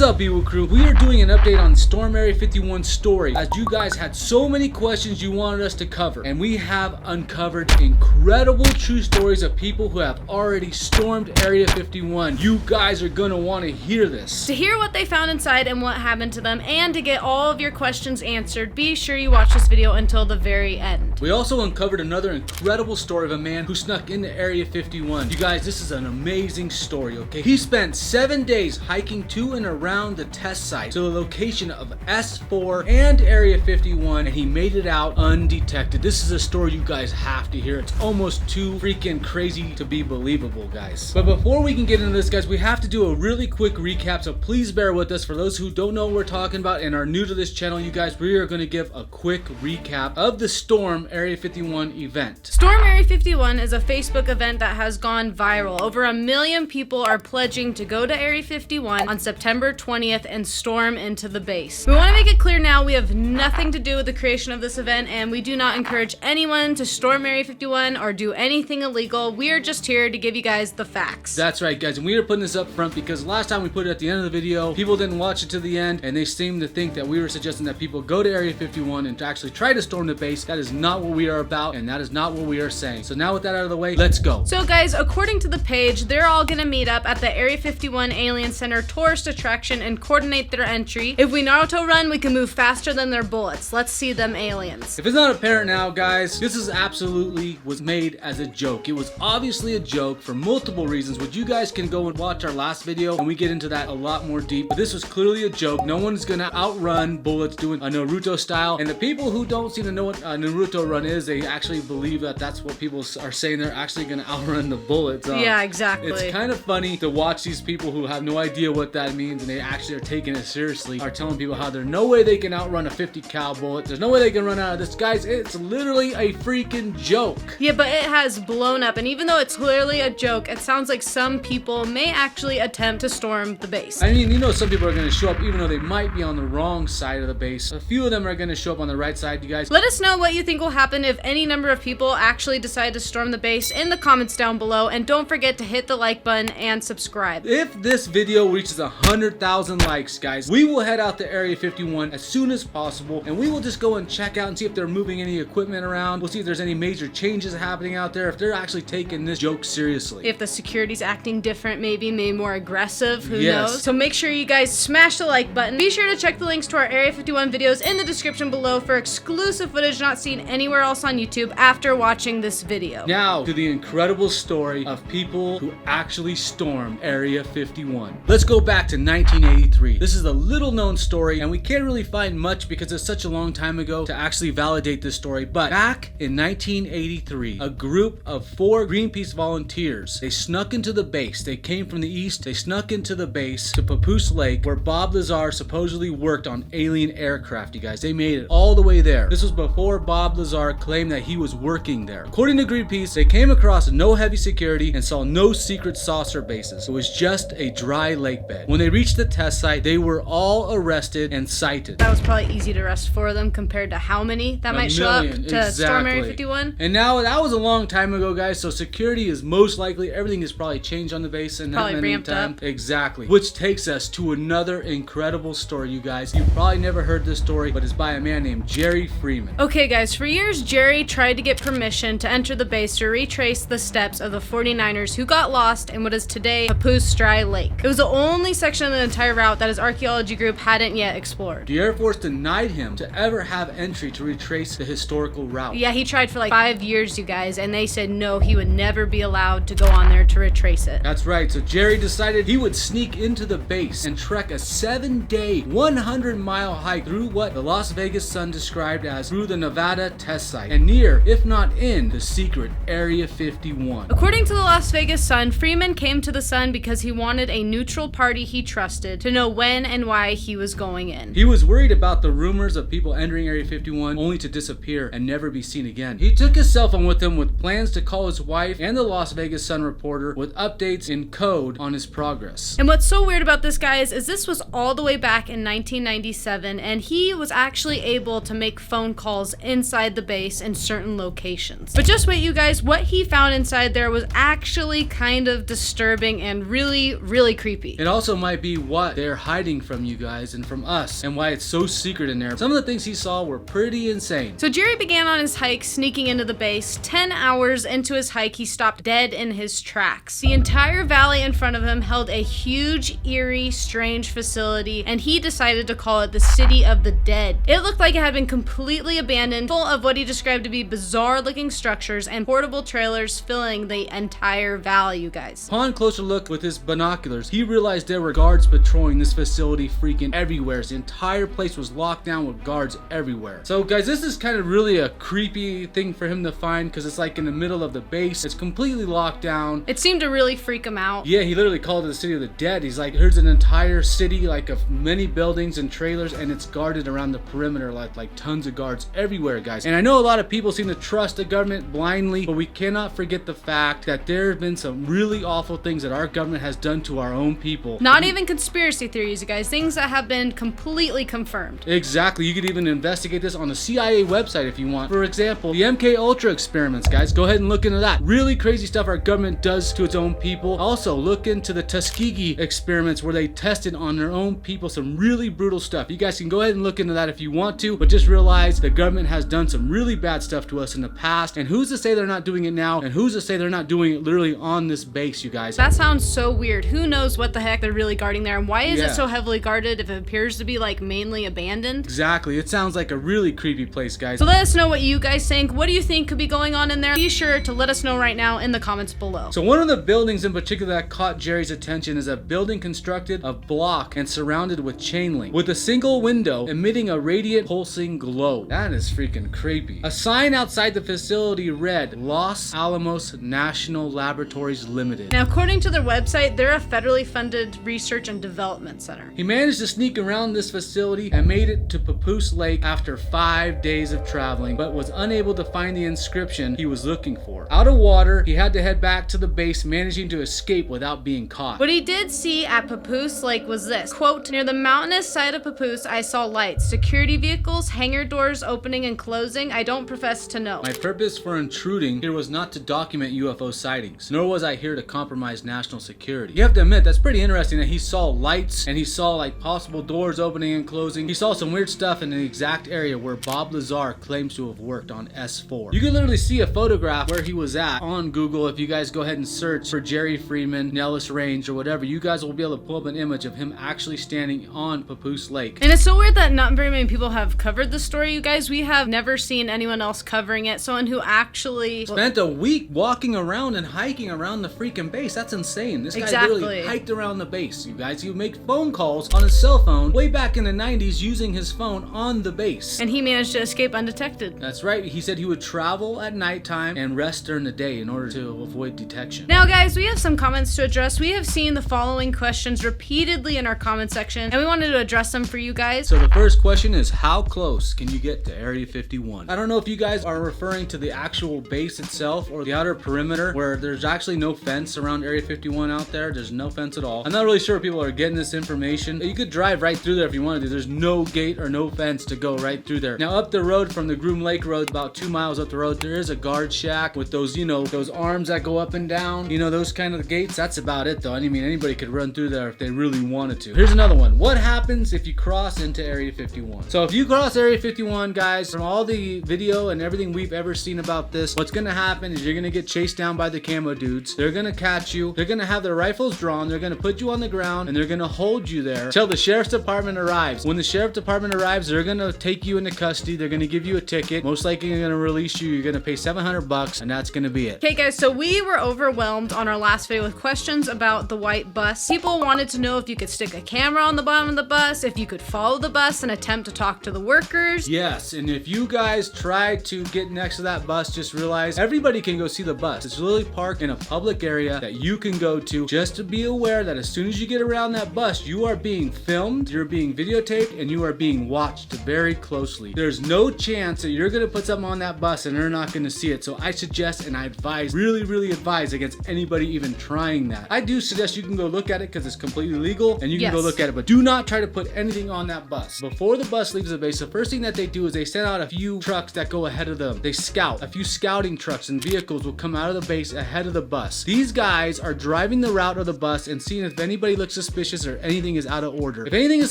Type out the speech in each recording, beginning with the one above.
up, B-Woo crew? We are doing an update on Storm Area 51's story, as you guys had so many questions you wanted us to cover, and we have uncovered incredible true stories of people who have already stormed Area 51. You guys are gonna want to hear this. To hear what they found inside and what happened to them, and to get all of your questions answered, be sure you watch this video until the very end. We also uncovered another incredible story of a man who snuck into Area 51. You guys, this is an amazing story, okay? He spent 7 days hiking to and around the test site to the location of S4 and Area 51, and he made it out undetected. This is a story you guys have to hear. It's almost too freaking crazy to be believable, guys. But before we can get into this, guys, we have to do a really quick recap, so please bear with us. For those who don't know what we're talking about and are new to this channel, you guys, we are going to give a quick recap of the Storm Area 51 event. Storm Area 51 is a Facebook event that has gone viral. Over 1 million people are pledging to go to Area 51 on September 20th and storm into the base. We want to make it clear now, we have nothing to do with the creation of this event, and we do not encourage anyone to storm Area 51 or do anything illegal. We are just here to give you guys the facts. That's right, guys, and we are putting this up front because last time we put it at the end of the video, people didn't watch it to the end, and they seemed to think that we were suggesting that people go to Area 51 and to actually try to storm the base. That is not what we are about, and that is not what we are saying. So now with that out of the way, let's go. So guys, according to the page, they're all gonna meet up at the Area 51 Alien Center tourist attraction and coordinate their entry. If we Naruto run, we can move faster than their bullets. Let's see them aliens. If it's not apparent now, guys, this is absolutely was made as a joke. It was obviously a joke for multiple reasons, which you guys can go and watch our last video and we get into that a lot more deep. But this was clearly a joke. No one's gonna outrun bullets doing a Naruto style. And the people who don't seem to know what a Naruto run is, they actually believe that that's what people are saying. They're actually gonna outrun the bullets. Yeah, exactly. It's kind of funny to watch these people who have no idea what that means and they actually are taking it seriously, are telling people how there's no way they can outrun a 50 cal bullet. There's no way they can run out of this. Guys, it's literally a freaking joke. Yeah, but it has blown up, and even though it's clearly a joke, it sounds like some people may actually attempt to storm the base. I mean, you know, some people are going to show up even though they might be on the wrong side of the base. A few of them are going to show up on the right side, you guys. Let us know what you think will happen if any number of people actually decide to storm the base in the comments down below, and don't forget to hit the like button and subscribe. If this video reaches 100,000 likes, guys, we will head out to Area 51 as soon as possible, and we will just go and check out and see if they're moving any equipment around. We'll see if there's any major changes happening out there, if they're actually taking this joke seriously. If the security's acting different, maybe more aggressive, who Yes. knows? So make sure you guys smash the like button. Be sure to check the links to our Area 51 videos in the description below for exclusive footage not seen anywhere else on YouTube after watching this video. Now to the incredible story of people who actually stormed Area 51. Let's go back to 1983. This is a little known story and we can't really find much because it's such a long time ago to actually validate this story, but back in 1983, a group of 4 Greenpeace volunteers, they snuck into the base. They came from the east, they snuck into the base to Papoose Lake where Bob Lazar supposedly worked on alien aircraft, you guys. They made it all the way there. This was before Bob Lazar claimed that he was working there. According to Greenpeace, they came across no heavy security and saw no secret saucer bases. It was just a dry lake bed. When they reached the test site, they were all arrested and cited. That was probably easy to arrest for them compared to how many that might show up to storm Area 51. And now that was a long time ago, guys, so security is most likely, everything is probably changed on the base and Probably that many ramped times. up. Exactly. Which takes us to another incredible story, you guys. You've probably never heard this story, but it's by a man named Jerry Freeman. Okay guys, for years Jerry tried to get permission to enter the base to retrace the steps of the 49ers who got lost in what is today Papoose Dry Lake. It was the only section of the entire route that his archaeology group hadn't yet explored. The Air Force denied him to ever have entry to retrace the historical route. Yeah, he tried for like 5 years, you guys, and they said no, he would never be allowed to go on there to retrace it. That's right, so Jerry decided he would sneak into the base and trek a 7-day, 100-mile hike through what the Las Vegas Sun described as through the Nevada test site and near, if not in, the secret Area 51. According to the Las Vegas Sun, Freeman came to the Sun because he wanted a neutral party he trusted to know when and why he was going in. He was worried about the rumors of people entering Area 51 only to disappear and never be seen again. He took his cell phone with him with plans to call his wife and the Las Vegas Sun reporter with updates in code on his progress. And what's so weird about this, guys, is this was all the way back in 1997, and he was actually able to make phone calls inside the the base in certain locations. But just wait, you guys, what he found inside there was actually kind of disturbing and really, really creepy. It also might be what they're hiding from you guys and from us, and why it's so secret in there. Some of the things he saw were pretty insane. So Jerry began on his hike, sneaking into the base. 10 hours into his hike, he stopped dead in his tracks. The entire valley in front of him held a huge, eerie, strange facility, and he decided to call it the City of the Dead. It looked like it had been completely abandoned, full of what he described to be bizarre-looking structures and portable trailers filling the entire valley, you guys. Upon closer look with his binoculars, he realized there were guards patrolling this facility freaking everywhere. The entire place was locked down with guards everywhere. So guys, this is kind of really a creepy thing for him to find, because it's like in the middle of the base. It's completely locked down. It seemed to really freak him out. Yeah, he literally called it the City of the Dead. He's like, here's an entire city like of many buildings and trailers, and it's guarded around the perimeter like tons of guards everywhere, guys. And I know a lot of people seem to trust the government blindly, but we cannot forget the fact that there have been some really awful things that our government has done to our own people. Not even conspiracy theories, you guys. Things that have been completely confirmed. Exactly. You could even investigate this on the CIA website if you want. For example, the MK Ultra experiments, guys. Go ahead and look into that. Really crazy stuff our government does to its own people. Also, look into the Tuskegee experiments where they tested on their own people some really brutal stuff. You guys can go ahead and look into that if you want to, but just realize the government has done some really bad stuff to us in the past, and who's to say they're not doing it now, and who's to say they're not doing it literally on this base, you guys. That sounds so weird. Who knows what the heck they're really guarding there, and why is it so heavily guarded if it appears to be like mainly abandoned? Exactly. It sounds like a really creepy place, guys. So let us know what you guys think. What do you think could be going on in there? Be sure to let us know right now in the comments below. So one of the buildings in particular that caught Jerry's attention is a building constructed of block and surrounded with chain link, with a single window emitting a radiant pulsing glow. That is freaking creepy. A sign outside the facility read, Los Alamos National Laboratories Limited. Now, according to their website, they're a federally funded research and development center. He managed to sneak around this facility and made it to Papoose Lake after 5 days of traveling, but was unable to find the inscription he was looking for. Out of water, he had to head back to the base, managing to escape without being caught. What he did see at Papoose Lake was this, quote, near the mountainous side of Papoose, I saw lights, security vehicles, hangar doors opening and closing. I don't profess to know. My purpose for intruding here was not to document UFO sightings, nor was I here to compromise national security. You have to admit, that's pretty interesting that he saw lights and he saw like possible doors opening and closing. He saw some weird stuff in the exact area where Bob Lazar claims to have worked on S4. You can literally see a photograph where he was at on Google. If you guys go ahead and search for Jerry Freeman, Nellis Range, or whatever, you guys will be able to pull up an image of him actually standing on Papoose Lake. And it's so weird that not very many people have covered the story, you guys. We have never seen anyone else covering it. Someone who actually spent a week walking around and hiking around the freaking base. That's insane. This guy literally hiked around the base, you guys. He would make phone calls on his cell phone way back in the 90s using his phone on the base. And he managed to escape undetected. That's right. He said he would travel at nighttime and rest during the day in order to avoid detection. Now, guys, we have some comments to address. We have seen the following questions repeatedly in our comment section, and we wanted to address them for you guys. So the first question is, how close can you get to Area 51? I don't know if you guys are referring to the actual base itself or the outer perimeter where there's actually no fence around Area 51 out there. There's no fence at all. I'm not really sure if people are getting this information. You could drive right through there if you wanted to. There's no gate or no fence to go right through there. Now up the road from the Groom Lake Road, about 2 miles up the road, there is a guard shack with those, you know, those arms that go up and down, you know, those kind of gates. That's about it though. I mean, anybody could run through there if they really wanted to. Here's another one. What happens if you cross into Area 51? So if you cross Area 51, guys, from all the video and everything we've ever seen about this, what's gonna happen is you're gonna get chased down by the camo dudes. They're gonna catch you. They're gonna have their rifles drawn. They're gonna put you on the ground and they're gonna hold you there till the sheriff's department arrives. When the sheriff department arrives, they're gonna take you into custody. They're gonna give you a ticket. Most likely they're gonna release you. You're gonna pay $700 and that's gonna be it. Okay, guys, so we were overwhelmed on our last video with questions about the white bus. People wanted to know if you could stick a camera on the bottom of the bus, if you could follow the bus and attempt to talk to the workers. Yes, and if you guys try to get next to that bus, just realize everybody can go see the bus. It's literally parked in a public area that you can go to. Just to be aware that as soon as you get around that bus, you are being filmed, you're being videotaped, and you are being watched very closely. There's no chance that you're gonna put something on that bus and they're not gonna see it. So I suggest and I advise, really advise against anybody even trying that. I do suggest you can go look at it because it's completely legal and you can go look at it, but do not try to put anything on that bus. Before the bus leaves the base, the first thing that they do is they send out a few trucks that go ahead of them. They scout. A few scouting trucks and vehicles will come out of the base ahead of the bus. These guys are driving the route of the bus and seeing if anybody looks suspicious or anything is out of order. If anything is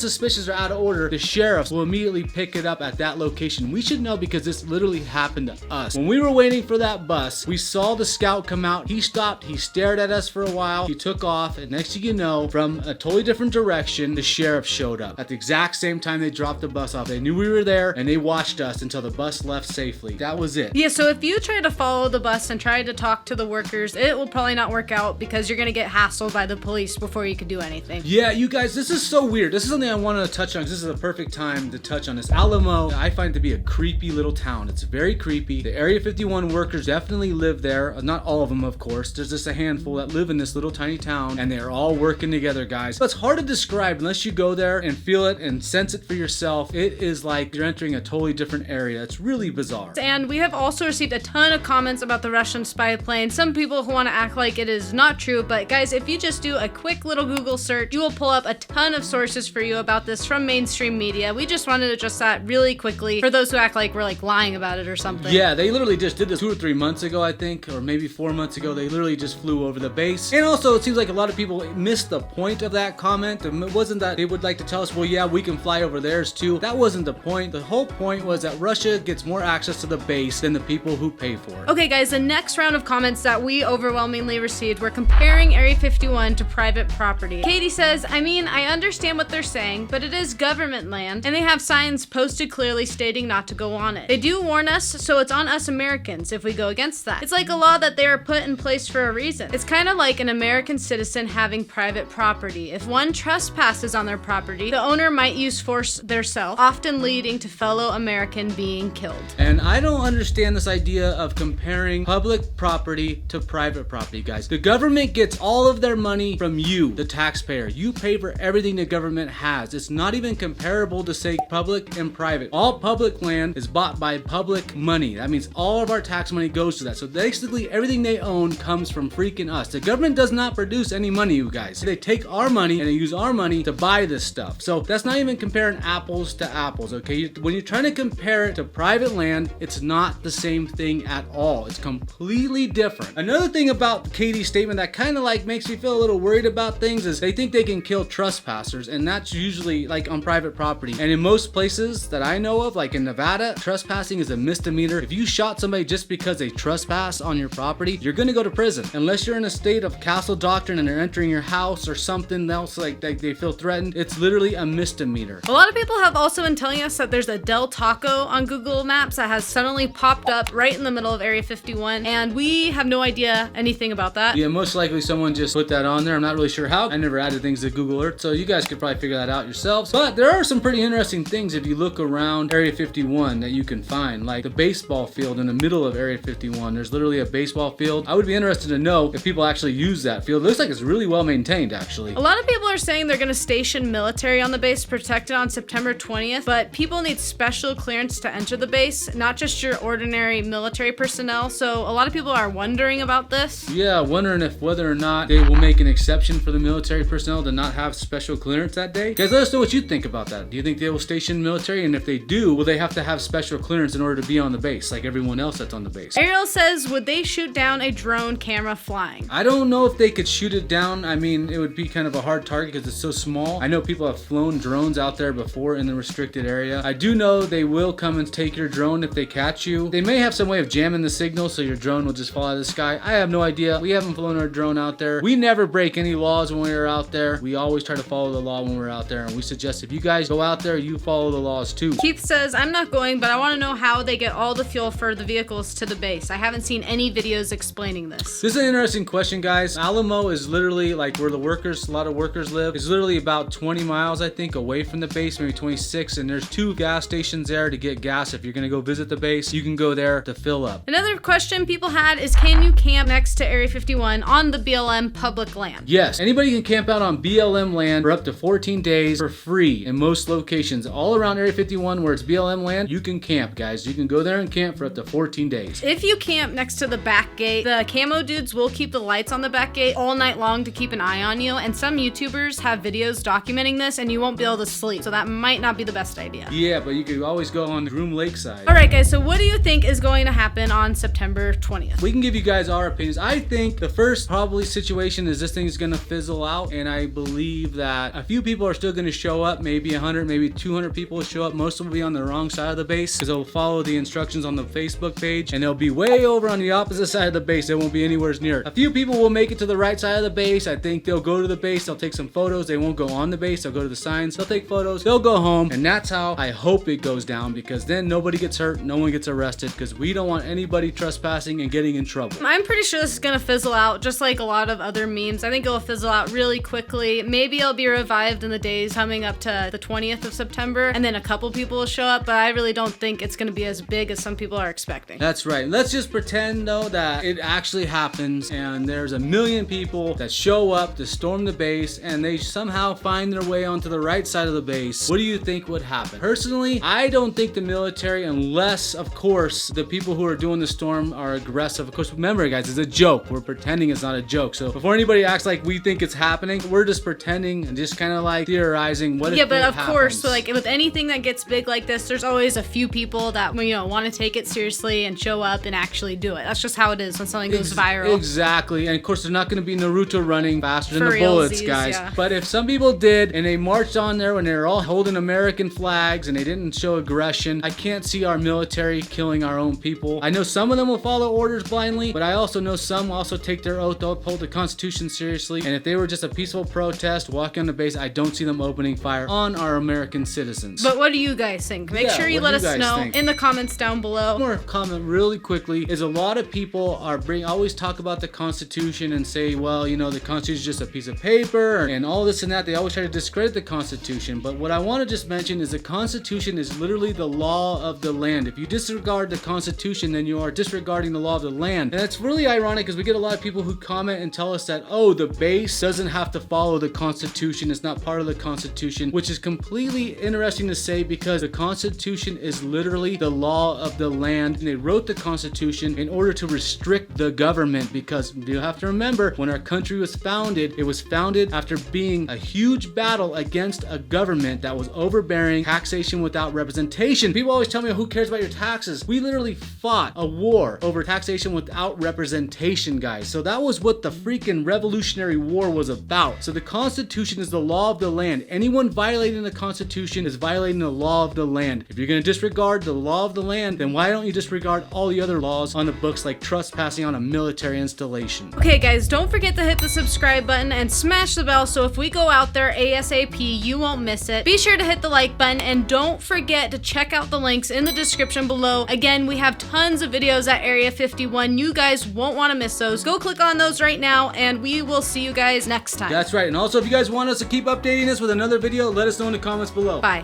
suspicious or out of order, the sheriffs will immediately pick it up at that location. We should know because this literally happened to us. When we were waiting for that bus, we saw the scout come out. He stopped. He stared at us for a while. He took off, and next thing you know, from a totally different direction, the sheriff showed up. At the exact same time they dropped the bus off. They knew we were there, and they watched us until the bus left safely. That was it. Yeah, so if you try to follow the bus and try to talk to the workers, it will probably not work out because you're gonna get hassled by the police before you can do anything. Yeah, you guys, this is so weird. This is something I wanted to touch on. This is a perfect time to touch on this. Alamo, I find to be a creepy little town. It's very creepy. The Area 51 workers definitely live there. Not all of them, of course. There's just a handful that live in this little tiny town, and they're all working together, guys. But it's hard to describe unless you go there and feel it and sense it for yourself. It is like you're entering a totally different area. It's really bizarre. And we have also received a ton of comments about the Russian spy plane. Some people who want to act like it is not true, but guys, if you just do a quick little Google search, you will pull up a ton of sources for you about this from mainstream media. We just wanted to address that really quickly for those who act like we're like lying about it or something. Yeah, they literally just did this 2 or 3 months ago, I think, or maybe 4 months ago. They literally just flew over the base. And also, it seems like a lot of people missed the point of that comment. It wasn't that they would like to tell us, well, yeah, we can fly over theirs too. That wasn't the point. The whole point was that Russia gets more access to the base than the people who pay for it. Okay, guys, the next round of comments that we overwhelmingly received were comparing Area 51 to private property. Katie says, I mean, I understand what they're saying, but it is government land, and they have signs posted clearly stating not to go on it. They do warn us, so it's on us Americans if we go against that. It's like a law that they are put in place for a reason. It's kind of like an American citizen having private property. If one trespasses on their property, the owner might use force theirself, often leading to fellow American being killed. And I don't understand this idea of comparing public property to private property, guys. The government gets all of their money from you, the taxpayer. You pay for everything the government has. It's not even comparable to say public and private. All public land is bought by public money. That means all of our tax money goes to that. So basically everything they own comes from freaking us. The government does not produce any money, you guys. They take our money and they use our money to buy this stuff. So that's not even comparing apples to apples, okay? When you're trying to compare it to private land, it's not the same thing at all. It's completely different. Another thing about Katie's statement that kind of like makes me feel a little worried about things is they think they can kill trespassers, and that's usually like on private property. And in most places that I know of, like in Nevada, trespassing is a misdemeanor. If you shot somebody just because they trespass on your property, you're gonna go to prison. Unless you're in a state of castle doctrine and they're entering your house or something else like they feel threatened, it's literally a misdemeanor. A lot of people have also been telling us that there's a Del Taco on Google Maps that has suddenly popped up right in the middle of Area 51, and we have no idea anything about that. Yeah, most likely someone just put that on there. I'm not really sure how. I never added things to Google Earth, so you guys could probably figure that out yourselves. But there are some pretty interesting things if you look around Area 51 that you can find, like the baseball field in the middle of Area 51. There's literally a baseball field. I would be interested to know if people actually use that field. It looks like it's really well maintained, actually. A lot of people are saying they're going to station military on the base protected on September 20th, but people need special clearance to enter the base, not just your ordinary military personnel. So a lot of people are wondering about this. Yeah, wondering if whether or not they will make an exception for the military personnel to not have special clearance that day. Guys, let us know what you think about that. Do you think they will station military? And if they do, will they have to have special clearance in order to be on the base like everyone else that's on the base? Ariel says, would they shoot down a drone camera flying? I don't know if they could shoot it down. I mean, it would be kind of a hard target because it's so small. I know people have flown drones out there before in the restricted area. I do know they will come and take your drone if they catch you. They may have some way of jamming the signal so your drone will just fall out of the sky. I have no idea. We haven't flown our drone out there. We never break any laws when we're out there. We always try to follow the law when we're out there, and we suggest if you guys go out there, you follow the laws too. Keith says, I'm not going, but I want to know how they get all the fuel for the vehicles to the base. I haven't seen any videos explaining this. This is an interesting question, guys. Alamo is literally like where the workers, a lot of workers live. It's literally about 20 miles, I think, away from the base, maybe 26, and there's 2 gas stations there to get gas. If you're gonna go visit the base, you can go there to fill up. Another question people had is, can you camp next to Area 51 on the BLM public land? Yes, anybody can camp out on BLM land for up to 14 days for free in most locations. All around Area 51 where it's BLM land, you can camp, guys. You can go there and camp for up to 14 days. If you camp next to the back gate, the camo dudes will keep the lights on the back gate all night long to keep an eye on you, and some YouTubers have videos documenting this, and you won't be able to sleep, so that might not be the best idea. Yeah, but you could always go on Groom Lakeside. All right, guys, so what do you think is going to happen on September 20th? We can give you guys our opinions. I think the first probably situation is this thing is going to fizzle out, and I believe that a few people are still going to show up, maybe 100, maybe 200 people will show up. Most of them will be on the wrong side of the base because they'll follow the instructions on the Facebook page, and they'll be way over on the opposite side of the base. They won't be anywhere near. A few people will make it to the right side of the base. I think they'll go to the base, they'll take some photos. They won't go on the base, they'll go to the signs, they'll take photos, they'll go home, and that's how I hope it goes down, because then nobody gets hurt, no one gets arrested, because we don't want anybody trespassing and getting in trouble. I'm pretty sure this is gonna fizzle out just like a lot of other memes. I think it'll fizzle out really quickly. Maybe it'll be revived in the days coming up to the 20th of September, and then a couple people will show up, but I really don't think it's gonna be as big as some people are expecting. That's right. Let's just pretend though that it actually happens and there's a million people that show up to storm the base and they somehow find their way onto the right side of the base. What do you think would happen? Personally, I don't think the military, unless of course the people who are doing the storm are aggressive. Of course, remember guys, it's a joke. We're pretending it's not a joke. So before anybody acts like we think it's happening, we're just pretending and just kind of like theorizing what if yeah, but it of happens. course, so like with anything that gets big like this, there's always a few people that want to take it seriously and show up and actually do it. That's just how it is when something goes viral. Exactly. And of course, they're not going to be Naruto running faster than For the bullets, realsies, guys. yeah. But if some people did and they marched on there when they were all holding American flags and they didn't show aggression, I can't see our military killing our own people. I know some of them will follow orders blindly, but I also know some will also take their oath to uphold the Constitution seriously. And if they were just a peaceful protest walking on the base, I don't see them opening fire on our American citizens. But what do you guys think? Make Yeah, sure you what do let you us guys know think? in the comments down below. One more comment really quickly is a lot of people are always talk about the Constitution and say, well, the Constitution is just a piece of paper and all this and that. They always try to discredit the Constitution. But what I want to just mention is the Constitution is literally the law of the land. If you disregard the Constitution, then you are disregarding the law of the land. And it's really ironic because we get a lot of people who comment and tell us that, oh, the base doesn't have to follow the Constitution. It's not part of the Constitution, which is completely interesting to say because the Constitution is literally the law of the land. And they wrote the Constitution in order to restrict the government, because you have to remember when our country was founded, it was founded after being a huge battle against a government that was overbearing, taxation without representation. People always tell me, who cares about your taxes? We literally fought a war over taxation without representation, guys. So that was what the freaking Revolutionary War was about. So the Constitution is the law of the land. Anyone violating the Constitution is violating the law of the land. If you're going to disregard the law of the land, then why don't you disregard all the other laws on the books, like trespassing on a military installation? Okay guys, don't forget to hit the subscribe button and smash the bell so if we go out there ASAP, you won't miss it. Be sure to hit the like button and don't forget to check out the links in the description below. Again, we have tons of videos at Area 51. You guys won't want to miss those. Go click on those right now and we will see you guys next time. That's right. And also, if you guys want us to keep updating this with another video, let us know in the comments below. Bye.